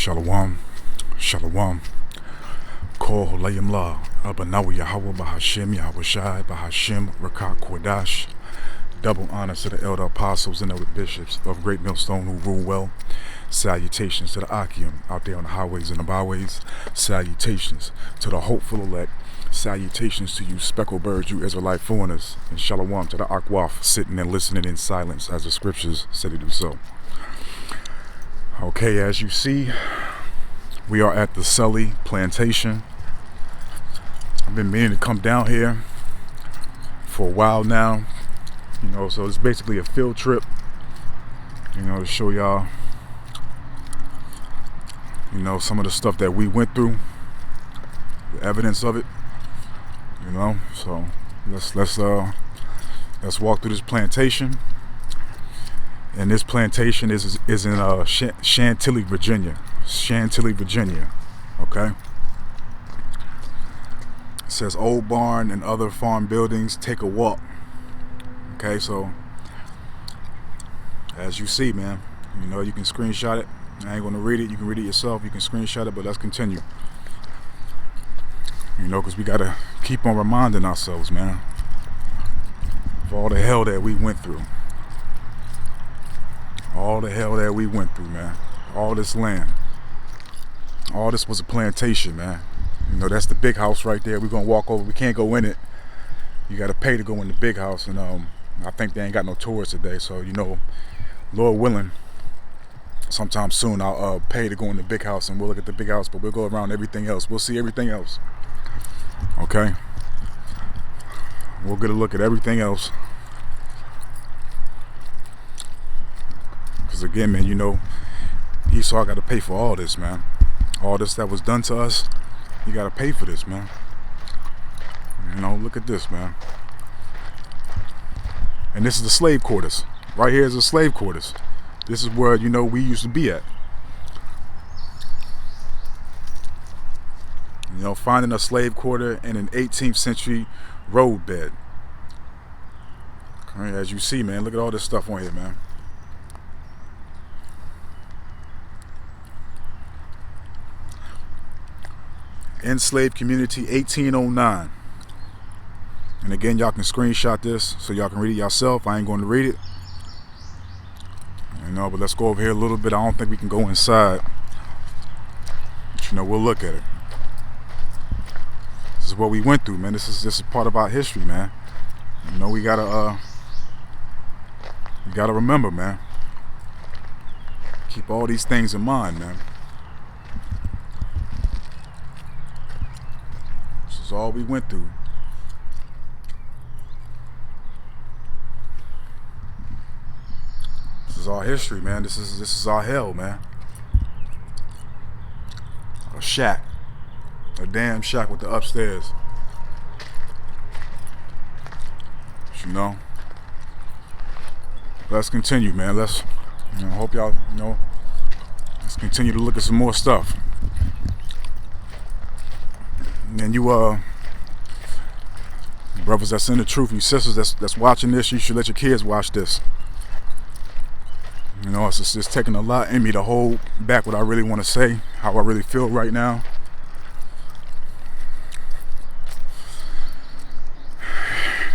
Shalom, Shalom, Kol Holayim La, Abanawi Yahweh Bahashim Yahweh Shai Bahashim Rakak Kodash. Double honors to the elder apostles and elder bishops of Great Millstone who rule well. Salutations to the Akim out there on the highways and the byways. Salutations to the hopeful elect. Salutations to you speckled birds, you Israelite foreigners. And Shalom to the Akwaf sitting and listening in silence as the scriptures say to do so. Okay, as you see, we are at the Sully Plantation. I've been meaning to come down here for a while now. So it's basically a field trip, to show y'all, some of the stuff that we went through, the evidence of it, so let's walk through this plantation. And this plantation is in Chantilly, Virginia. Chantilly, Virginia, okay? It says old barn and other farm buildings, take a walk. Okay, so as you see, man, you can screenshot it. I ain't gonna read it. You can read it yourself. You can screenshot it, but let's continue. Because we gotta keep on reminding ourselves, man, of all the hell that we went through. All the hell that we went through, man. All this land. All this was a plantation, man. That's the big house right there. We're gonna walk over. We can't go in it. You gotta pay to go in the big house, and I think they ain't got no tours today, so Lord willing, sometime soon I'll pay to go in the big house and we'll look at the big house, but we'll go around everything else. We'll see everything else. Okay? We'll get a look at everything else. Because again, man, Esau got to pay for all this, man. All this that was done to us, you got to pay for this, man. Look at this, man. And this is the slave quarters. Right here is the slave quarters. This is where, we used to be at. Finding a slave quarter in an 18th century road bed. Okay, as you see, man, look at all this stuff on here, man. Enslaved community, 1809. And again, y'all can screenshot this so y'all can read it yourself. I ain't going to read it. But let's go over here a little bit. I don't think we can go inside. But, we'll look at it. This is what we went through, man. This is part of our history, man. We gotta remember, man. Keep all these things in mind, man. This is all we went through. This is our history, man. This is our hell, man. A shack. A damn shack with the upstairs. Let's continue, man. Let's hope y'all let's continue to look at some more stuff. And you brothers that's in the truth, you sisters that's watching this, you should let your kids watch this. It's just taking a lot in me to hold back what I really want to say, how I really feel right now.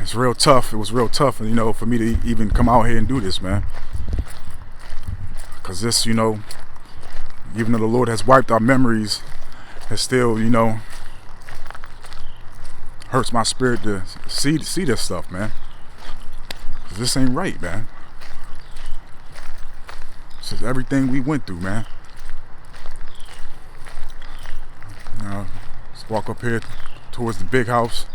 It's real tough. It was real tough, for me to even come out here and do this, man. Because this, even though the Lord has wiped our memories, it still, hurts my spirit to see this stuff, man. Because this ain't right, man. This is everything we went through, man. Let's walk up here towards the big house.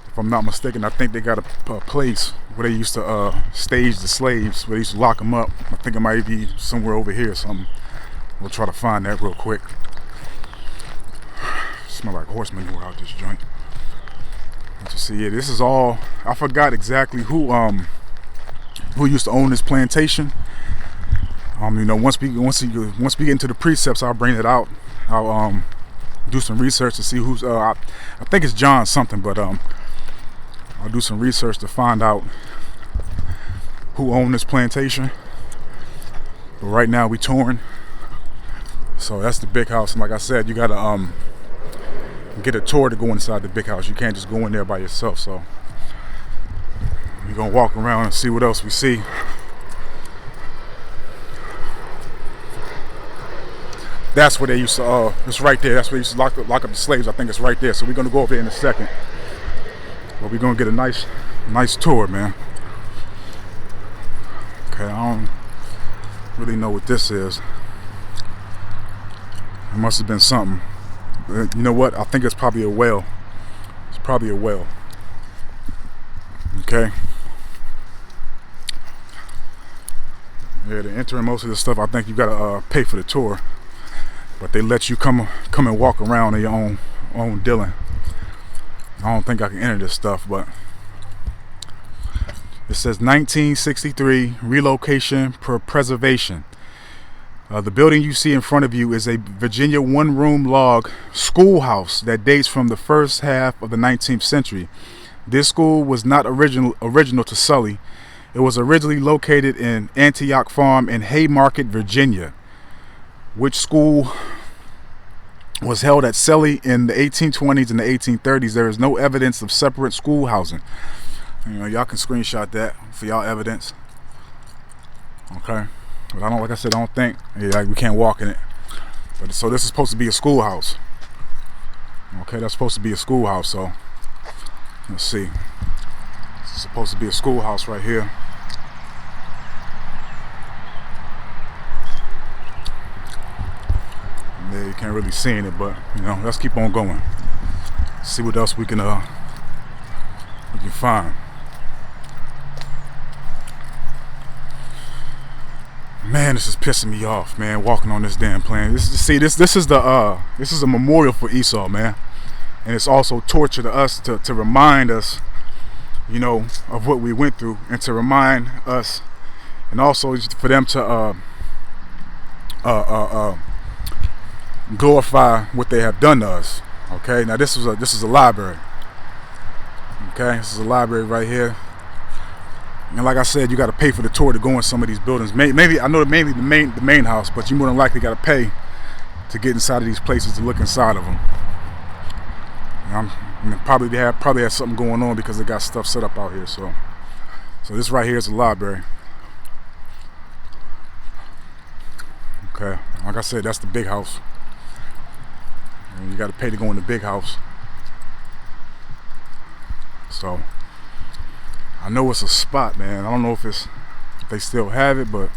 If I'm not mistaken, I think they got a place where they used to stage the slaves, where they used to lock them up. I think it might be somewhere over here or something. We'll try to find that real quick. Smell like horse manure out this joint. But you see, this is all. I forgot exactly who used to own this plantation. Once we get into the precepts, I'll bring it out. I'll do some research to see who's. I think it's John something, but I'll do some research to find out who owned this plantation. But right now we touring. So that's the big house, and like I said, you gotta get a tour to go inside the big house. You can't just go in there by yourself. So we're gonna walk around and see what else we see. That's where they used to, it's right there. That's where they used to lock up the slaves. I think it's right there. So we're gonna go over there in a second. But we're gonna get a nice tour, man. Okay, I don't really know what this is. It must have been something. But you know what? I think it's probably a well. It's probably a well. Okay. Yeah, to enter most of this stuff, I think you gotta pay for the tour. But they let you come and walk around in your own dealing. I don't think I can enter this stuff, but it says 1963 relocation per preservation. The building you see in front of you is a Virginia one-room log schoolhouse that dates from the first half of the 19th century. This school was not original to Sully. It was originally located in Antioch Farm in Haymarket, Virginia, which school was held at Sully in the 1820s and the 1830s. There is no evidence of separate school housing. You know, y'all can screenshot that for y'all evidence. Okay, but like I said, I don't think we can't walk in it. But so this is supposed to be a schoolhouse. Okay, that's supposed to be a schoolhouse. So let's see. This is supposed to be a schoolhouse right here. Yeah, you can't really see it, but you know, let's keep on going. See what else we can find. Man, this is pissing me off, man. Walking on this damn plane. This is a memorial for Esau, man, and it's also torture to us to remind us, you know, of what we went through, and to remind us, and also for them to glorify what they have done to us. Okay, now this is a library. Okay, this is a library right here, and like I said, you got to pay for the tour to go in some of these buildings. Maybe I know maybe the main house, but you more than likely got to pay to get inside of these places to look inside of them. Probably they have something going on because they got stuff set up out here. So this right here is a library. Okay, like I said, that's the big house. And you got to pay to go in the big house. So I know it's a spot, man. I don't know if they still have it, but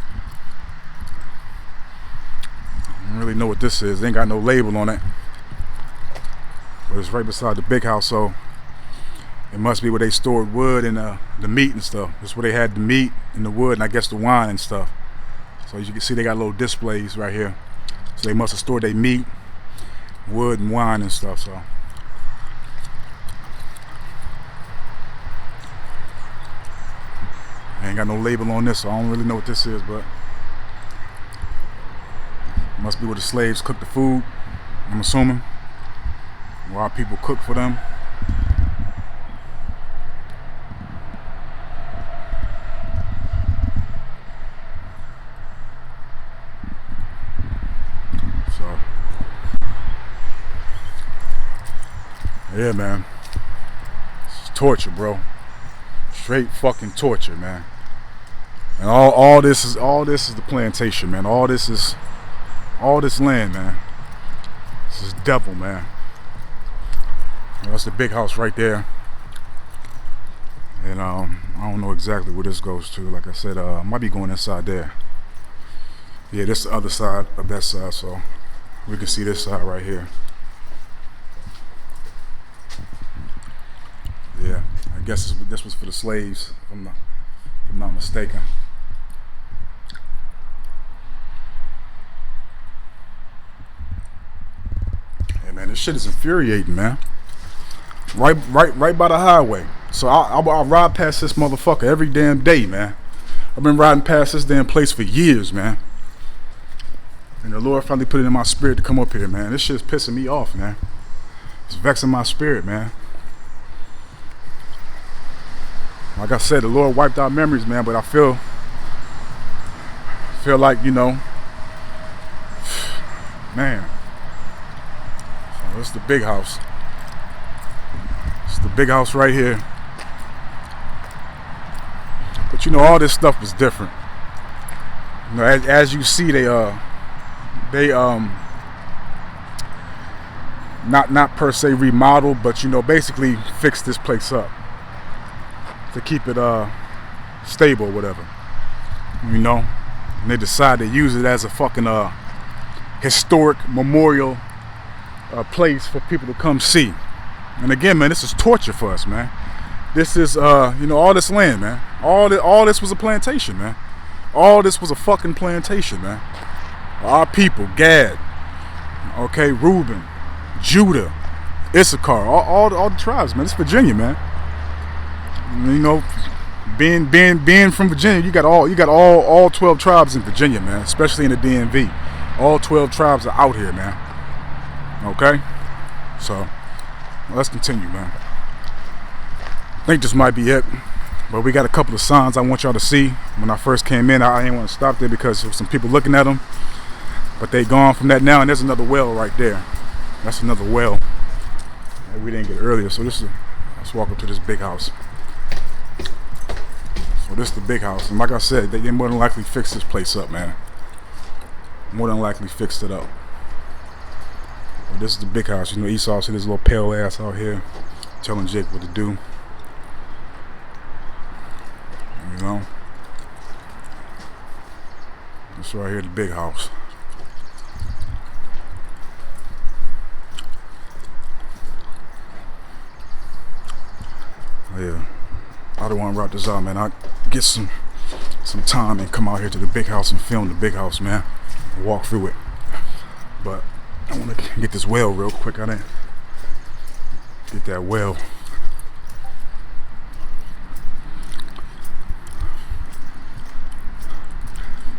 I don't really know what this is. They ain't got no label on it, but it's right beside the big house, so it must be where they stored wood and the meat and stuff. That's where they had the meat and the wood, and I guess the wine and stuff. So as you can see, they got little displays right here. So they must have stored their meat, wood, and wine and stuff. So I ain't got no label on this, so I don't really know what this is, but it must be where the slaves cooked the food, I'm assuming, where our people cook for them. So yeah, man, it's torture, bro. Straight fucking torture, man. And all this is the plantation, man. All this land, man. This is devil, man. That's the big house right there. And I don't know exactly where this goes to. Like I said, I might be going inside there. Yeah, this is the other side of that side, so we can see this side right here. Yeah, I guess this was for the slaves, if I'm not mistaken. Hey man, this shit is infuriating, man. Right by the highway. So I ride past this motherfucker every damn day, man. I've been riding past this damn place for years, man. And the Lord finally put it in my spirit to come up here, man. This shit's pissing me off, man. It's vexing my spirit, man. Like I said, the Lord wiped out memories, man, but I feel like, you know, Man. So this is the big house. It's the big house right here. But you know, all this stuff was different. You know, as you see, they not per se remodeled, but you know, basically fixed this place up to keep it stable or whatever. You know, and they decided to use it as a fucking historic memorial place for people to come see. And again, man, this is torture for us, man. This is you know, all this land, man. All this was a plantation, man. All this was a fucking plantation, man. Our people, Gad, okay, Reuben, Judah, Issachar, all the tribes, man. It's Virginia, man. You know, being from Virginia, you got all 12 tribes in Virginia, man. Especially in the DMV, all 12 tribes are out here, man. Okay, so let's continue, man. I think this might be it, but we got a couple of signs I want y'all to see. When I first came in, I didn't want to stop there because there was some people looking at them, but they gone from that now, and there's another well right there. That's another well that we didn't get earlier. So let's walk up to this big house. So this is the big house, and like I said, they more than likely fixed this place up, man. More than likely fixed it up. But this is the big house. You know, Esau see this little pale ass out here telling Jake what to do. You know, this right here, the big house. Yeah, I don't want to wrap this out, man. I get some time and come out here to the big house and film the big house, man. Walk through it. But I want to get this well real quick. I didn't get that well.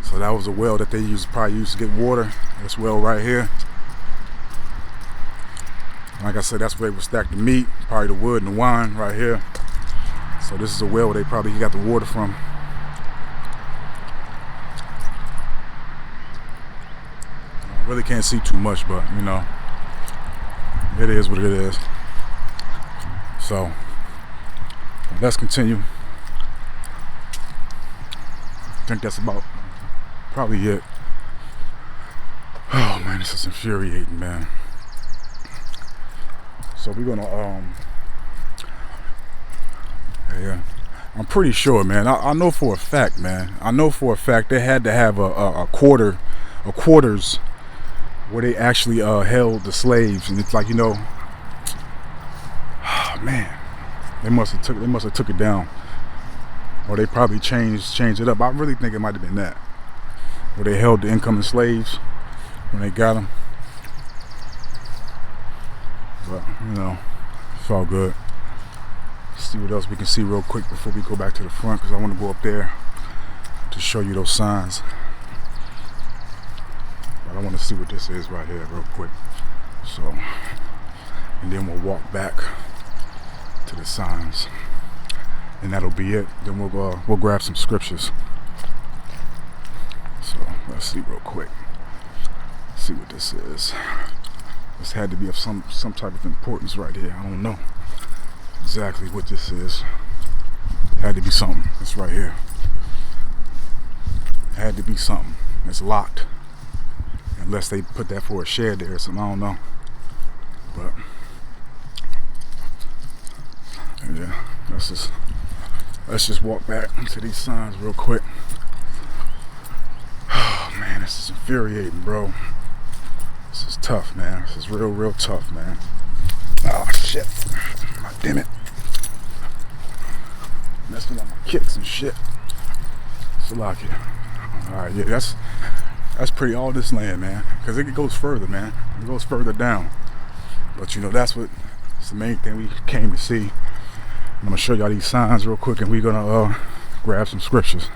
So that was a well that they probably used to get water. This well right here. Like I said, that's where they would stack the meat, probably the wood and the wine right here. So this is a well where they probably got the water from. I really can't see too much, but you know, it is what it is. So let's continue. I think that's about probably it. Oh man, this is infuriating, man. So we're gonna yeah, I'm pretty sure, man. I know for a fact, man. I know for a fact they had to have a quarters where they actually held the slaves, and it's like, you know, oh, man, they must have took it down, or they probably changed it up. I really think it might have been that, where they held the incoming slaves when they got them. But you know, it's all good. Let's see what else we can see real quick before we go back to the front, because I want to go up there to show you those signs. But I want to see what this is right here real quick. So, and then we'll walk back to the signs, and that'll be it. Then we'll grab some scriptures. So let's see real quick. See what this is. This had to be of some type of importance right here. I don't know exactly what this is. Had to be something. It's right here. Had to be something. It's locked. Unless they put that for a shed there or something. I don't know. But yeah, let's just walk back to these signs real quick. Oh man, this is infuriating, bro. This is tough, man. This is real tough, man. Oh shit. Oh, damn it. Messing up my kicks and shit. Salakia. Alright, yeah, that's pretty all this land, man. Because it goes further, man. It goes further down. But you know, that's the main thing we came to see. I'm gonna show y'all these signs real quick, and we're gonna grab some scriptures.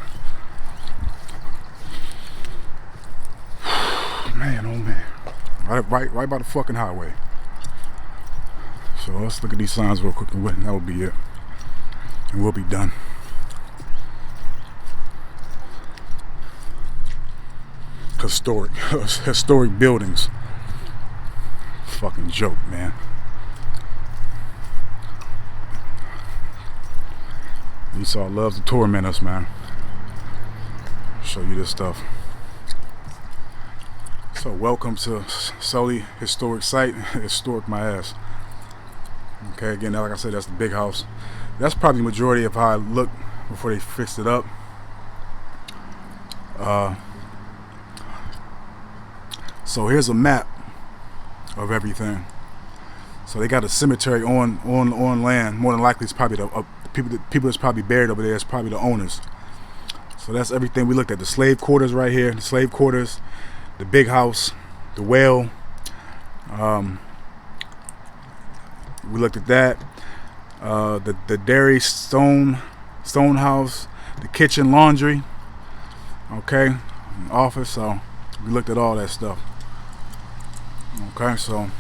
Man, oh man. Right by the fucking highway. So let's look at these signs real quick, and that'll be it. And we'll be done. Historic buildings. fucking joke, man. Esau loves to torment us, man. Show you this stuff. So welcome to Sully Historic Site. Historic my ass. Okay, again, like I said, that's the big house. That's probably the majority of how it looked before they fixed it up. So here's a map of everything. So they got a cemetery on land. More than likely, it's probably the people that's probably buried over there is probably the owners. So that's everything we looked at. The slave quarters right here. The slave quarters, the big house, the well. We looked at that. The dairy stone house, the kitchen, laundry. Okay, office. So we looked at all that stuff. Okay, so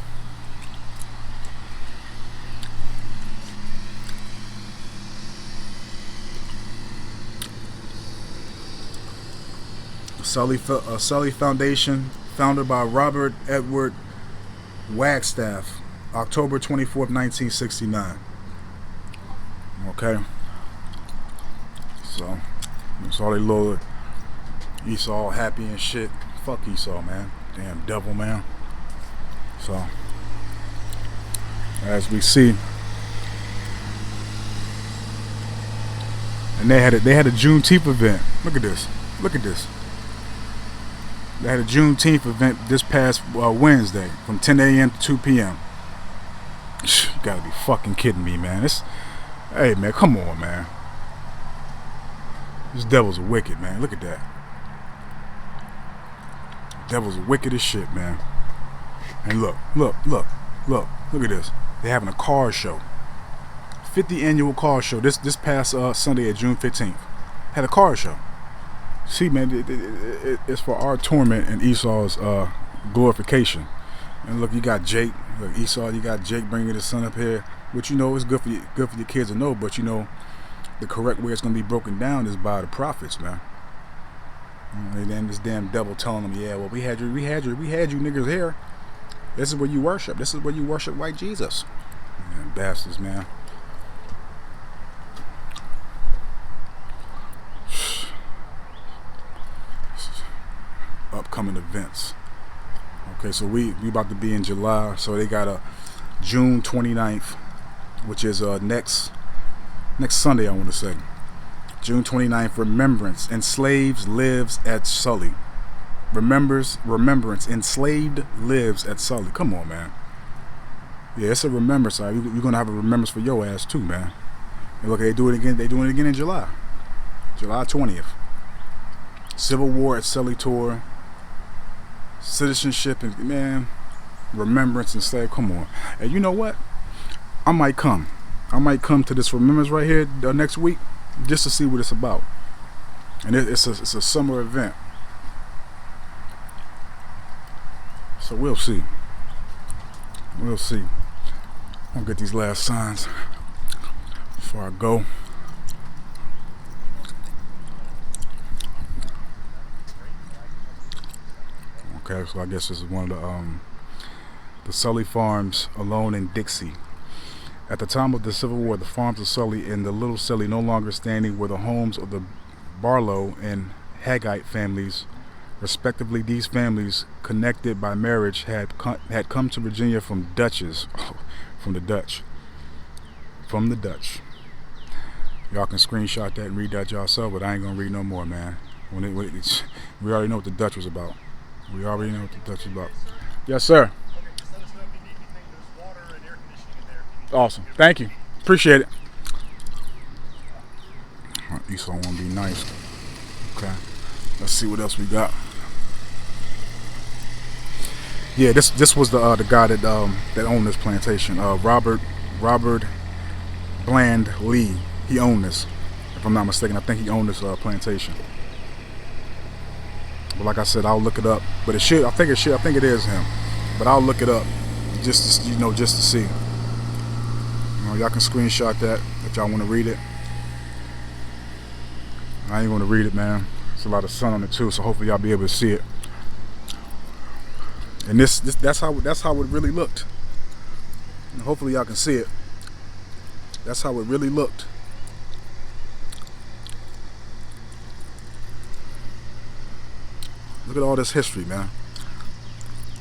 Sully Foundation, founded by Robert Edward Wagstaff, October 24th, 1969. Okay, so that's all they loaded. Esau happy and shit. Fuck Esau, man. Damn devil, man. So, as we see, and they had a Juneteenth event. Look at this. Look at this. They had a Juneteenth event this past Wednesday from 10 a.m. to 2 p.m. You gotta be fucking kidding me, man. Hey, man, come on, man. This devil's wicked, man. Look at that. Devil's wicked as shit, man. And look at this. They're having a car show. 50th annual car show. This past Sunday at June 15th. Had a car show. See, man, it's for our torment and Esau's glorification. And look, you got Jake. Look, Esau, you got Jake bringing his son up here. Which, you know, it's good for your kids to know. But, you know, the correct way it's going to be broken down is by the prophets, man. And then this damn devil telling them, yeah, well, we had you niggas here. This is where you worship. This is where you worship white Jesus. Man, bastards, man. Upcoming events. Okay, so we about to be in July. So they got a June 29th, which is next Sunday, I want to say. June 29th, Remembrance. Enslaved lives at Sully. Remembrance. Enslaved lives at Sully. Come on, man. Yeah, it's a remembrance. You're gonna have a remembrance for your ass too, man. And look, they do it again. They doing it again in July 20th. Civil War at Sully tour. Citizenship and, man, remembrance and slave. Come on. And you know what? I might come to this remembrance right here next week just to see what it's about. And it's a summer event. So we'll see. We'll see. I'll get these last signs before I go. Okay, so I guess this is one of the Sully farms alone in Dixie. At the time of the Civil War, the farms of Sully and the Little Sully no longer standing were the homes of the Barlow and Haggite families, respectively. These families, connected by marriage, had come to Virginia from the Dutch. Y'all can screenshot that and read that yourself, but I ain't gonna read no more, man. We already know what the Dutch was about. Yes, sir. Awesome. Thank you. Appreciate it. Esau want to be nice. Okay. Let's see what else we got. Yeah, this was the guy that owned this plantation. Robert Bland Lee. He owned this. If I'm not mistaken, I think he owned this plantation. But like I said, I'll look it up. But I think it is him. But I'll look it up just to see. Y'all can screenshot that if y'all want to read it. I ain't going to read it, man. It's a lot of sun on it too, so hopefully y'all be able to see it. And that's how it really looked. And hopefully y'all can see it. That's how it really looked. Look at all this history, man.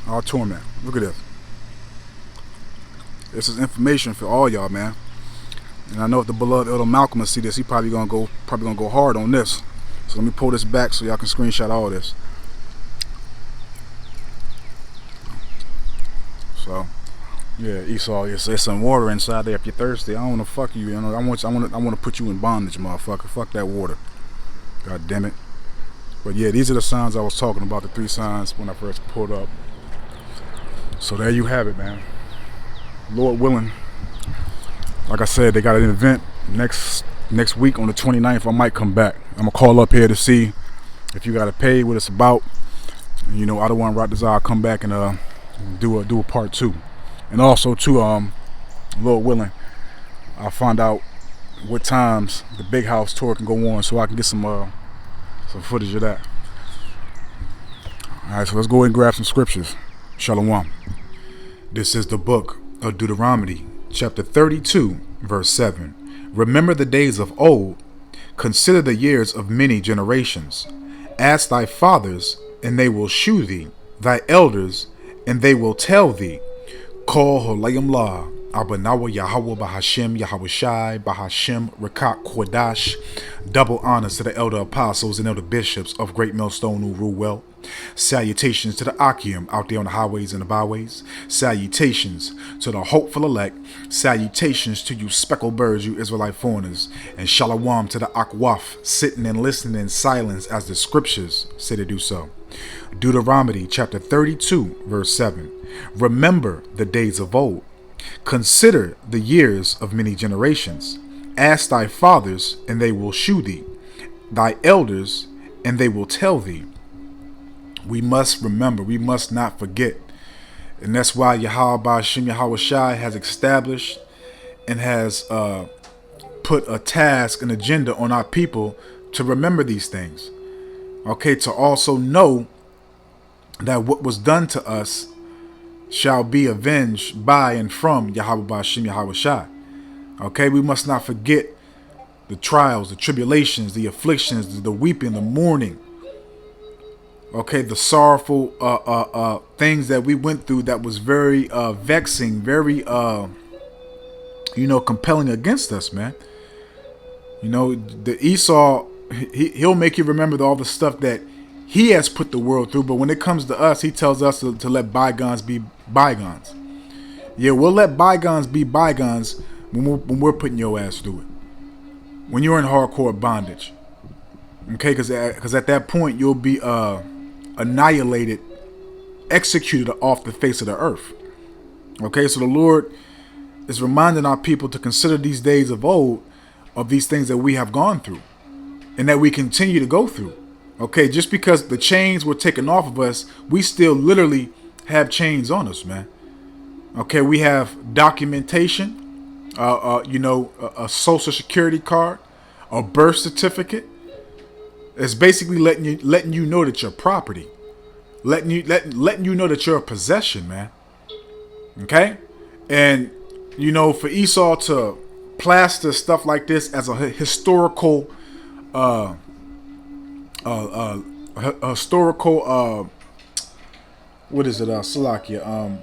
Our torment. Look at this. This is information for all y'all, man. And I know if the beloved Elder Malcolm will see this, he probably gonna go hard on this. So let me pull this back so y'all can screenshot all this. So yeah, Esau, it's some water inside there if you're thirsty. I don't wanna fuck you, you know. I wanna put you in bondage, motherfucker. Fuck that water. God damn it. But yeah, these are the signs I was talking about, the 3 signs when I first pulled up. So there you have it, man. Lord willing. Like I said, they got an event next week on the 29th. I might come back. I'm gonna call up here to see if you gotta pay what it's about. You know, I don't want Rock Desire come back and do a part 2. And also too, Lord willing, I'll find out what times the Big House tour can go on so I can get some footage of that. Alright, so let's go ahead and grab some scriptures. Shalom. This is the book of Deuteronomy, chapter 32, verse 7. Remember the days of old, consider the years of many generations. Ask thy fathers, and they will shew thee, thy elders, and they will tell thee. Call Holayim La, Abanawa Yahweh Bahashem Yahweh Shai Bahashem Rekat Kodash. Double honors to the elder apostles and elder bishops of Great Millstone who rule well. Salutations to the Akim out there on the highways and the byways. Salutations to the hopeful elect. Salutations to you speckled birds, you Israelite foreigners. And shalom to the Akwaf, sitting and listening in silence as the scriptures say to do so. Deuteronomy chapter 32, verse 7. Remember the days of old. Consider the years of many generations. Ask thy fathers, and they will shew thee, thy elders, and they will tell thee. We must remember, we must not forget. And that's why Yahweh Ba'ashem Yahweh Shai has established and has put a task, an agenda on our people to remember these things. Okay, to also know that what was done to us shall be avenged by and from Yahweh Ba'ashem Yahweh Shai. Okay, we must not forget the trials, the tribulations, the afflictions, the weeping, the mourning. Okay, the sorrowful things that we went through that was very vexing, very compelling against us, man. You know, the Esau, he'll make you remember all the stuff that he has put the world through, but when it comes to us, he tells us to let bygones be bygones. Yeah, we'll let bygones be bygones when we're putting your ass through it. When you're in hardcore bondage. Okay, because at that point, you'll be annihilated, executed off the face of the earth. Okay, so the Lord is reminding our people to consider these days of old, of these things that we have gone through and that we continue to go through. Okay, just because the chains were taken off of us, we still literally have chains on us, man. Okay, we have documentation, a social security card, a birth certificate. It's basically letting you know that you're property, letting you know that you're a possession, man. Okay, and for Esau to plaster stuff like this as a historical, what is it, Salakia?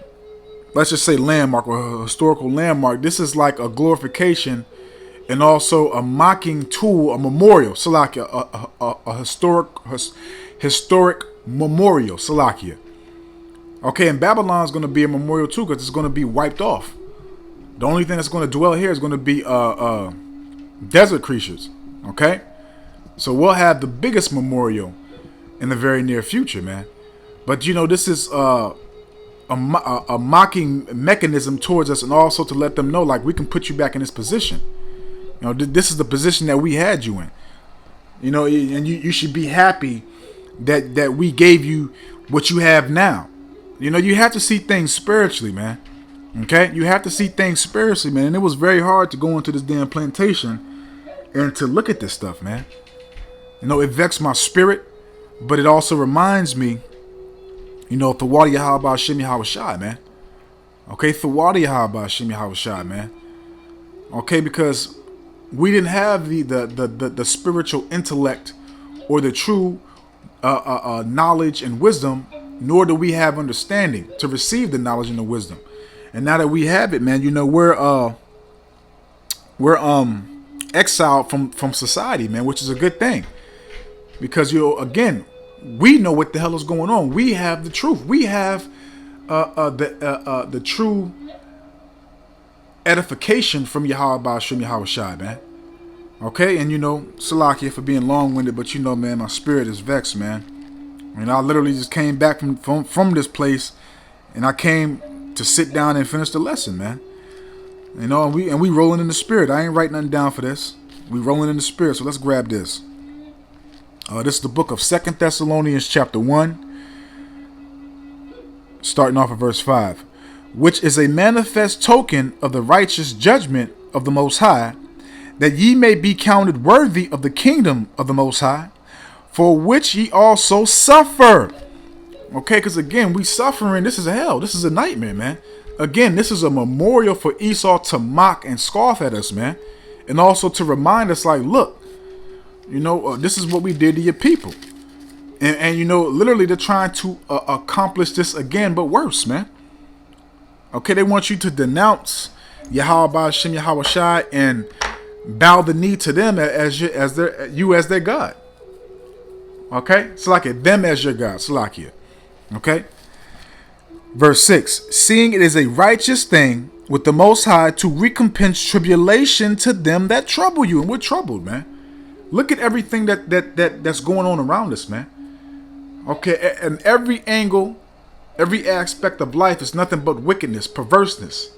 Let's just say landmark or a historical landmark. This is like a glorification and also a mocking tool, a memorial, Salakia, a historic memorial, Salakia. Okay, and Babylon's going to be a memorial too, because it's going to be wiped off. The only thing that's going to dwell here is going to be desert creatures. Okay, so we'll have the biggest memorial in the very near future, man. But this is a mocking mechanism towards us, and also to let them know, like, we can put you back in this position. This is the position that we had you in. And you should be happy that we gave you what you have now. You have to see things spiritually, man. Okay? You have to see things spiritually, man. And it was very hard to go into this damn plantation and to look at this stuff, man. It vexed my spirit, but it also reminds me You know, Thawadi Yahaba Hashem Yahawashi, man. Okay, Thawadi Yahaba Hashem Yahawashi, man. Okay, because we didn't have the spiritual intellect or the true knowledge and wisdom, nor do we have understanding to receive the knowledge and the wisdom. And now that we have it, man, you know, we're exiled from society, man, which is a good thing. Because, you know, again, we know what the hell is going on. We have the truth. We have the true edification from Yahweh Ba'ashem Yahweh Shai, man. Okay, and you know, Salakia for being long-winded, but you know, man, my spirit is vexed, man. And I literally just came back from this place, and I came to sit down and finish the lesson, man. You know, and we rolling in the spirit. I ain't writing nothing down for this. We rolling in the spirit, so let's grab this. This is the book of 2 Thessalonians chapter 1, starting off at verse 5. Which is a manifest token of the righteous judgment of the Most High, that ye may be counted worthy of the kingdom of the Most High, for which ye also suffer. Okay, because again, we suffering. This is a hell. This is a nightmare, man. Again, this is a memorial for Esau to mock and scoff at us, man. And also to remind us, like, look, you know, this is what we did to your people. And you know, literally they're trying to accomplish this again, but worse, man. Okay, they want you to denounce Yahweh Ba'ashem Yahweh Shai and bow the knee to them as their God. Okay? Salakia, them as your God. Salakia. Okay? Verse 6. Seeing it is a righteous thing with the Most High to recompense tribulation to them that trouble you. And we're troubled, man. Look at everything that's going on around us, man. Okay? And every angle, every aspect of life is nothing but wickedness, perverseness.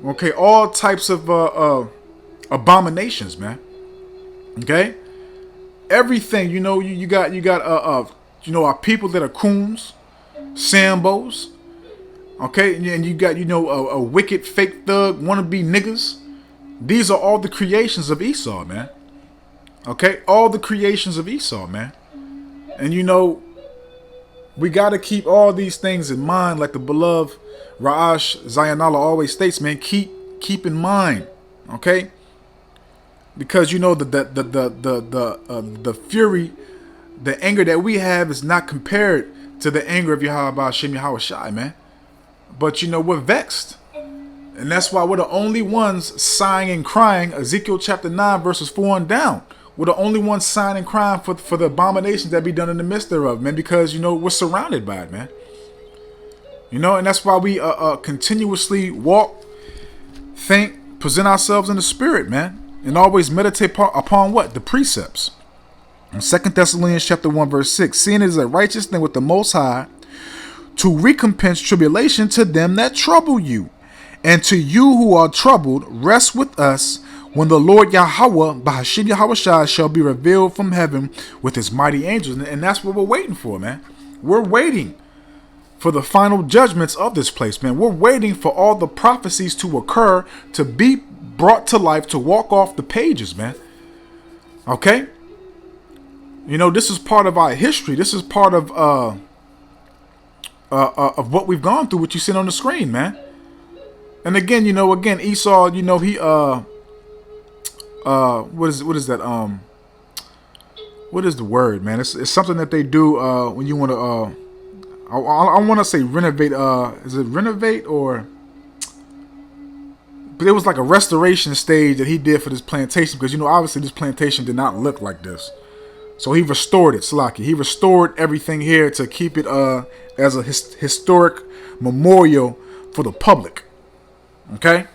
Okay? All types of abominations, man. Okay? Everything, you know, you got you know, our people that are coons, Sambos, okay, and you got, you know, a wicked fake thug wannabe niggas. These are all the creations of Esau, man. Okay, all the creations of Esau, man. And you know, we got to keep all these things in mind, like the beloved Ra'ash Zayanallah always states, man. Keep in mind, okay. Because you know the fury, the anger that we have is not compared to the anger of Yahweh Ba'ashem Yahweh Shai, man. But you know, we're vexed. And that's why we're the only ones sighing and crying. Ezekiel chapter 9 verses 4 and down. We're the only ones sighing and crying for the abominations that be done in the midst thereof, man. Because you know, we're surrounded by it, man. You know, and that's why we continuously walk, think, present ourselves in the spirit, man. And always meditate upon what? The precepts. In 2 Thessalonians chapter 1 verse 6. Seeing it is a righteous thing with the Most High to recompense tribulation to them that trouble you. And to you who are troubled, rest with us when the Lord Yahweh Ba'ashem Yahweh Shai shall be revealed from heaven with his mighty angels. And that's what we're waiting for, man. We're waiting for the final judgments of this place, man. We're waiting for all the prophecies to occur, to be brought to life, to walk off the pages, man. Okay? You know, this is part of our history. This is part of what we've gone through, what you see on the screen, man. And again, you know, Esau, you know, he what is that? What is the word, man? It's something that they do when you want to I want to say renovate. Is it renovate or? But it was like a restoration stage that he did for this plantation, because you know, obviously this plantation did not look like this. So he restored it, Salaki. He restored everything here to keep it as a historic memorial for the public. Okay?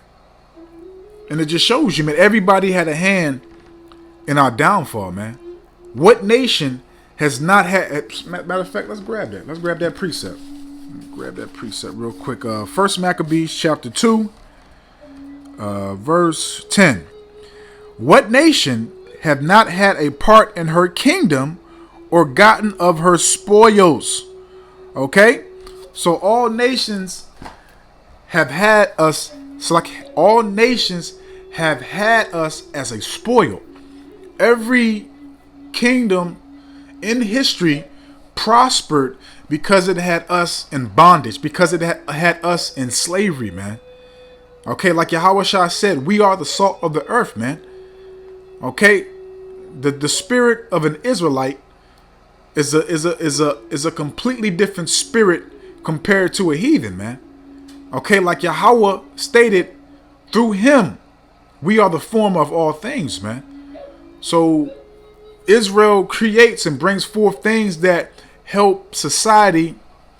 And it just shows you, man, everybody had a hand in our downfall, man. What nation has not had... Matter of fact, let's grab that. Let's grab that precept. Grab that precept real quick. 1 Maccabees chapter 2, verse 10. What nation have not had a part in her kingdom or gotten of her spoils? Okay? So all nations have had us... It's like all nations have had us as a spoil. Every kingdom in history prospered because it had us in bondage, because it had us in slavery, man. Okay, like Yahweh Shah said, we are the salt of the earth, man. Okay, the spirit of an Israelite is a completely different spirit compared to a heathen, man. Okay, like Yahweh stated, through him we are the former of all things, man. So Israel creates and brings forth things that help society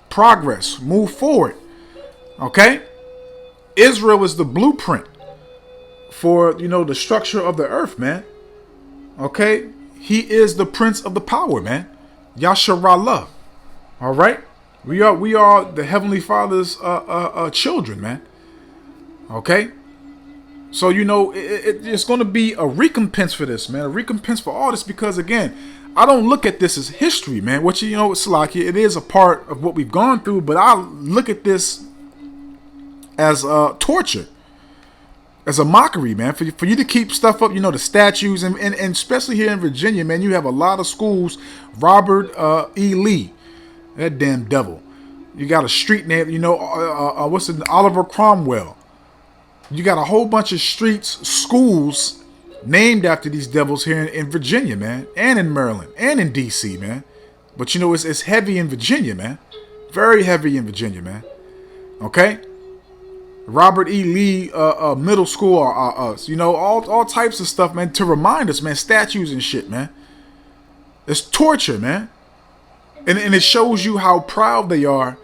progress, move forward. Okay, Israel is the blueprint for, the structure of the earth, man. Okay, he is the prince of the power, man. Yasharallah. All right, we are the Heavenly Father's children, man. Okay, so it's going to be a recompense for this, man. A recompense for all this, because again, I don't look at this as history, man. Which it's like it is a part of what we've gone through, but I look at this as torture, as a mockery, man. For you to keep stuff up, the statues, and especially here in Virginia, man, you have a lot of schools. Robert E. Lee, that damn devil. You got a street name, what's it? Oliver Cromwell. You got a whole bunch of streets, schools named after these devils here in Virginia, man, and in Maryland, and in D.C., man. But it's heavy in Virginia, man. Very heavy in Virginia, man. Okay. Robert E. Lee Middle School, all types of stuff, man, to remind us, man, statues and shit, man. It's torture, man. And it shows you how proud they are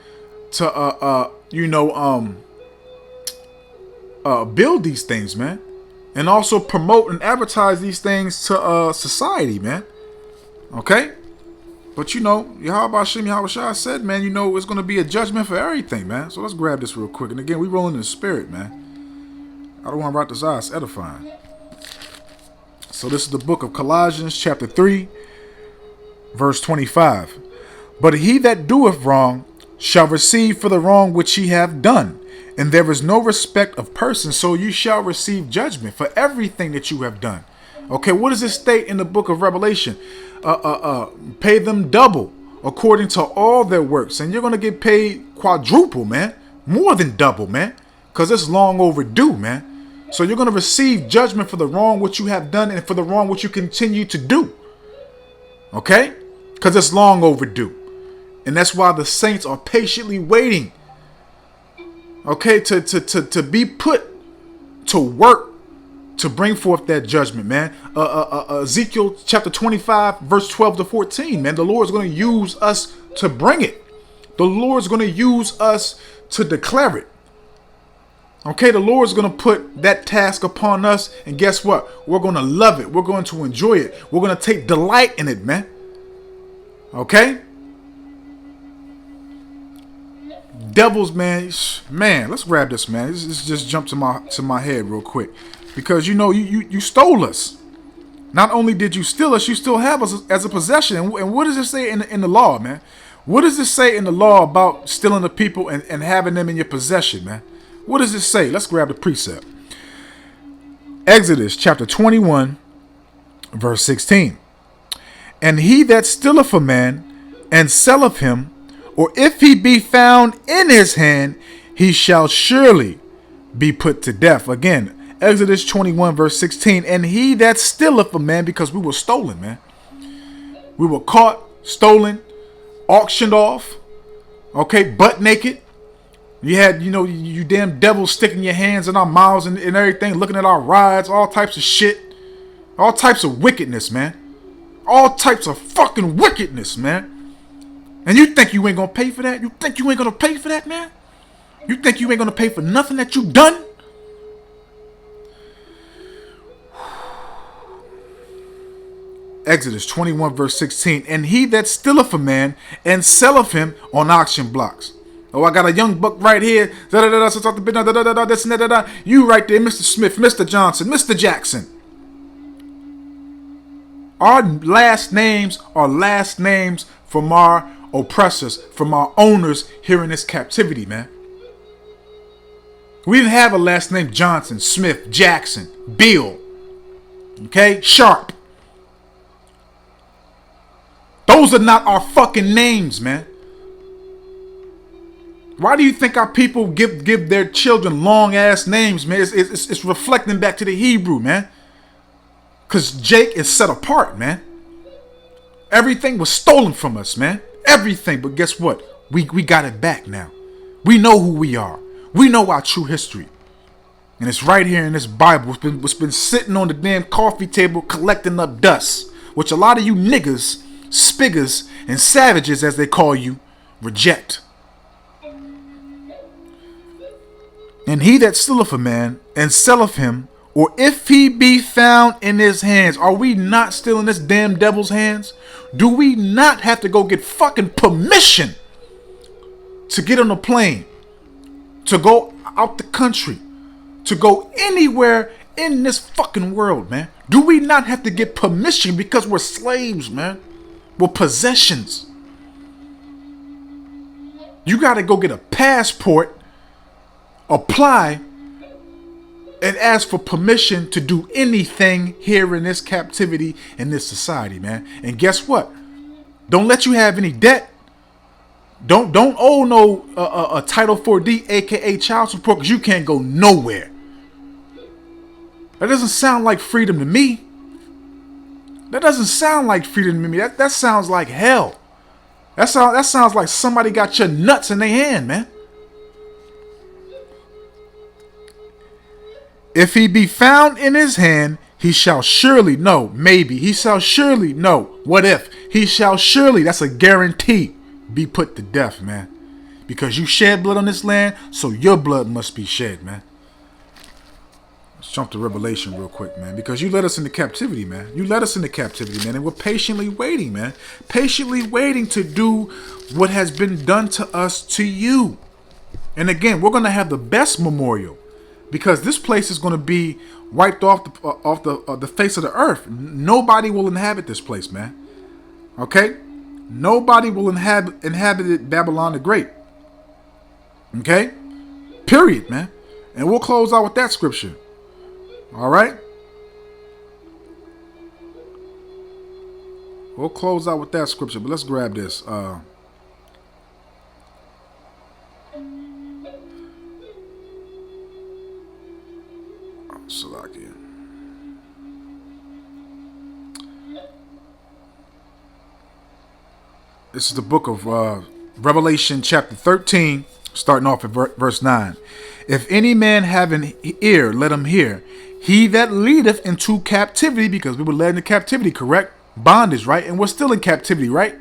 to, build these things, man. And also promote and advertise these things to society, man. Okay? But Yahweh Shem Yahweh Shah said, man, it's going to be a judgment for everything, man. So let's grab this real quick. And again, we rolling in the spirit, man. I don't want to write this out. It's edifying. So this is the book of Colossians, chapter 3, verse 25. But he that doeth wrong shall receive for the wrong which he hath done. And there is no respect of persons, so you shall receive judgment for everything that you have done. Okay, what does it state in the book of Revelation? Pay them double according to all their works. And you're going to get paid quadruple, man. More than double, man. Because it's long overdue, man. So you're going to receive judgment for the wrong which you have done and for the wrong which you continue to do. Okay? Because it's long overdue. And that's why the saints are patiently waiting. Okay, to be put to work to bring forth that judgment, man. Ezekiel chapter 25, verse 12 to 14, man. The Lord's going to use us to bring it. The Lord's going to use us to declare it. Okay, the Lord's going to put that task upon us. And guess what? We're going to love it. We're going to enjoy it. We're going to take delight in it, man. Okay? Devils, man, let's grab this, man. This just jumped to my head real quick, because you stole us. Not only did you steal us, you still have us as a possession. And what does it say in the law, man? What does it say in the law about stealing the people and having them in your possession, man? What does it say? Let's grab the precept. Exodus chapter 21, verse 16. And he that stealeth a man and selleth him, or if he be found in his hand, he shall surely be put to death. Again, Exodus 21, verse 16. And he that stealeth a man, because we were stolen, man. We were caught, stolen, auctioned off, okay, butt naked. You had, you damn devils sticking your hands in our mouths and everything, looking at our rides, all types of shit. All types of wickedness, man. All types of fucking wickedness, man. And you think you ain't gonna pay for that? You think you ain't gonna pay for that, man? You think you ain't gonna pay for nothing that you done? Exodus 21, verse 16. And he that stealeth a man and selleth him on auction blocks. Oh, I got a young buck right here. You right there, Mr. Smith, Mr. Johnson, Mr. Jackson. Our last names are last names from our oppressors, from our owners here in this captivity, man. We didn't have a last name Johnson, Smith, Jackson, Bill, okay, Sharp. Those are not our fucking names, man. Why do you think our people give their children long ass names, man? It's reflecting back to the Hebrew, man. Because Jake is set apart, man. Everything was stolen from us, man. Everything. But guess what? We got it back now. We know who we are. We know our true history. And it's right here in this Bible. It's been sitting on the damn coffee table collecting up dust, which a lot of you niggas, spiggers, and savages, as they call you, reject. And he that stealeth a man and selleth him, or if he be found in his hands, are we not still in this damn devil's hands? Do we not have to go get fucking permission to get on a plane, to go out the country, to go anywhere in this fucking world, man? Do we not have to get permission because we're slaves, man? We're possessions. You got to go get a passport, apply, and ask for permission to do anything here in this captivity, in this society, man. And guess what? Don't let you have any debt. Don't owe no a Title 4D, aka child support, because you can't go nowhere. That doesn't sound like freedom to me. That doesn't sound like freedom to me. That sounds like hell. That sounds like somebody got your nuts in their hand, man. If he be found in his hand, he shall surely, no, maybe, he shall surely, no, what if? He shall surely, that's a guarantee, be put to death, man. Because you shed blood on this land, so your blood must be shed, man. Let's jump to Revelation real quick, man. Because you led us into captivity, man. You led us into captivity, man. And we're patiently waiting, man. Patiently waiting to do what has been done to us to you. And again, we're going to have the best memorial. Because this place is going to be wiped off the face of the earth. Nobody will inhabit this place, man. Okay? Nobody will inhabit Babylon the Great. Okay? Period, man. And we'll close out with that scripture. All right? We'll close out with that scripture, but let's grab this. Salakia. This is the book of Revelation chapter 13, starting off at verse 9. If any man have an ear, let him hear. He that leadeth into captivity, because we were led into captivity, correct? Bondage, right? And we're still in captivity, right?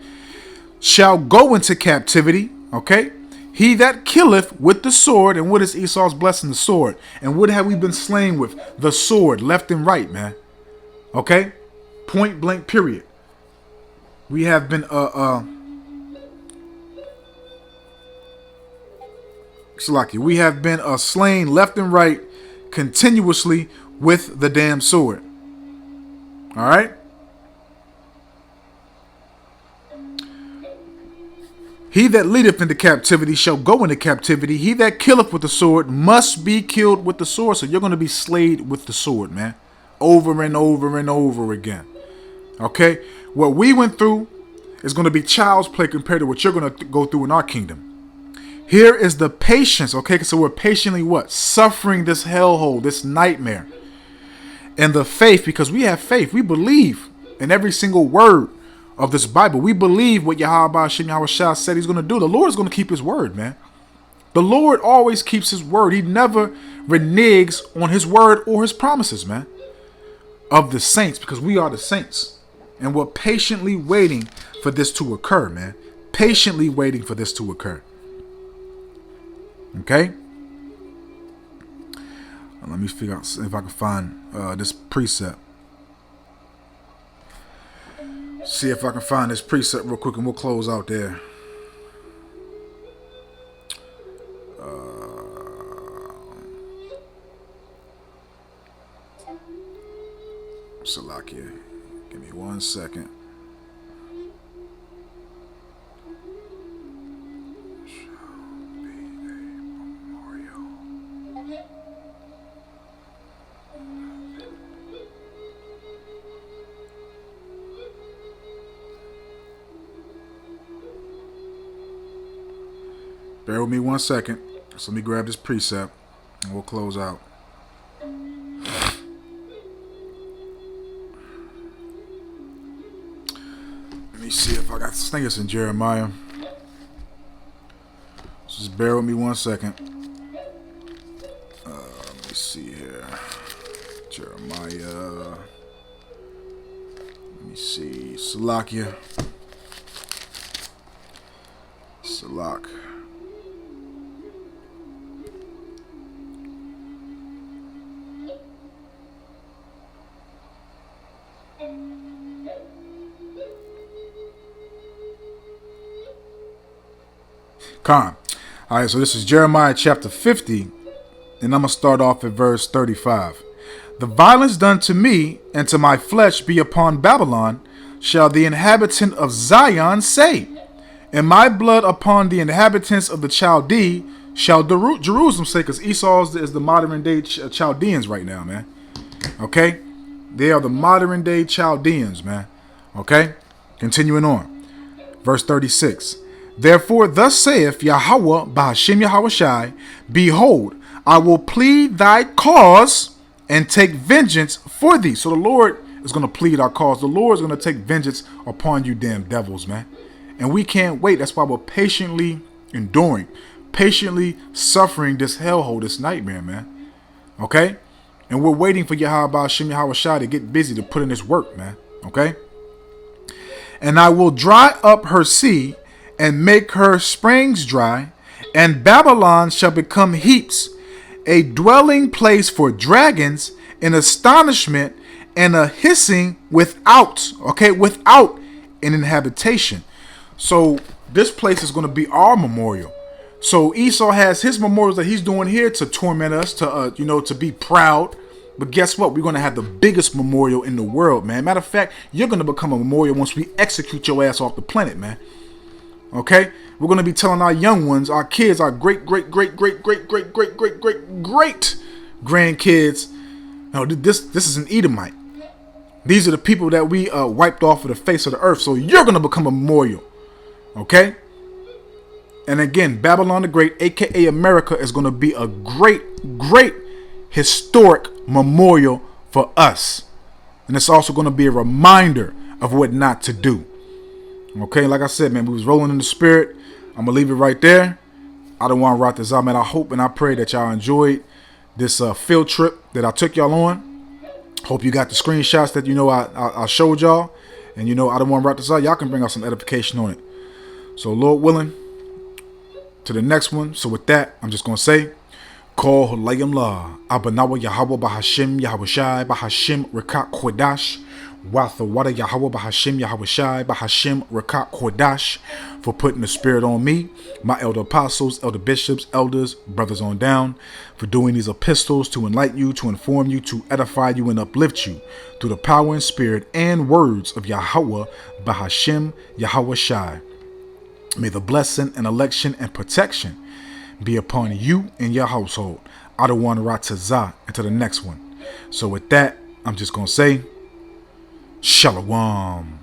Shall go into captivity, okay? He that killeth with the sword, and what is Esau's blessing? The sword. And what have we been slain with? The sword, left and right, man. Okay? Point blank, period. We have been, Salaki, we have been slain left and right continuously with the damn sword. All right? He that leadeth into captivity shall go into captivity. He that killeth with the sword must be killed with the sword. So you're going to be slayed with the sword, man. Over and over and over again. Okay? What we went through is going to be child's play compared to what you're going to go through in our kingdom. Here is the patience, okay? So we're patiently what? Suffering this hellhole, this nightmare. And the faith, because we have faith. We believe in every single word of this Bible. We believe what Yahweh Shem Yahweh Shah said he's going to do. The Lord is going to keep his word, man. The Lord always keeps his word. He never reneges on his word or his promises, man. Of the saints, because we are the saints. And we're patiently waiting for this to occur, man. Patiently waiting for this to occur. Okay? Let me figure out if I can find this precept. See if I can find this precept real quick and we'll close out there. Salakia. Give me 1 second. Bear with me 1 second. So let me grab this precept and we'll close out. Let me see if I got, I think it's in Jeremiah. Just bear with me 1 second. Let me see here. Jeremiah. Let me see. Salakia. Salak. Khan. All right, so this is Jeremiah chapter 50, and I'm going to start off at verse 35. The violence done to me and to my flesh be upon Babylon, shall the inhabitant of Zion say, and my blood upon the inhabitants of the Chaldee shall Jerusalem say, because Esau is the modern day Chaldeans right now, man. Okay? They are the modern day Chaldeans, man. Okay? Continuing on. Verse 36. Therefore, thus saith Yahweh, Bahashem Yahushai, behold, I will plead thy cause and take vengeance for thee. So the Lord is going to plead our cause. The Lord is going to take vengeance upon you damn devils, man. And we can't wait. That's why we're patiently enduring, patiently suffering this hellhole, this nightmare, man. Okay? And we're waiting for Yahweh, Bahashem Yahushai to get busy to put in this work, man. Okay? And I will dry up her sea and make her springs dry, and Babylon shall become heaps, a dwelling place for dragons, an astonishment, and a hissing without, okay, without an inhabitation. So this place is going to be our memorial. So Esau has his memorials that he's doing here to torment us, to to be proud. But guess what? We're going to have the biggest memorial in the world, man. Matter of fact, you're going to become a memorial once we execute your ass off the planet, man. Okay? We're going to be telling our young ones, our kids, our great grandkids, no, this is an Edomite. These are the people that we wiped off of the face of the earth. So you're going to become a memorial. Okay? And again, Babylon the Great, aka America, is going to be a great historic memorial for us. And it's also going to be a reminder of what not to do. Okay, like I said, man, we was rolling in the spirit. I'm going to leave it right there. I don't want to rock this out, man. I hope and I pray that y'all enjoyed this field trip that I took y'all on. Hope you got the screenshots that, I showed y'all. And, I don't want to rock this out. Y'all can bring out some edification on it. So, Lord willing, to the next one. So, with that, I'm just going to say, Kol Layim La, Abanawa Yahweh Bahashem Yahushai Bahashem Rekat Kodash. Watha Wada Yahweh Bahashem Yahushai Bahashem Rekat Kodash, for putting the spirit on me, my elder apostles, elder bishops, elders, brothers on down, for doing these epistles to enlighten you, to inform you, to edify you, and uplift you through the power and spirit and words of Yahweh Bahashem Yahushai. May the blessing and election and protection be upon you and your household. I don't want to rot to Zah into the next one. So with that, I'm just going to say, Shalom.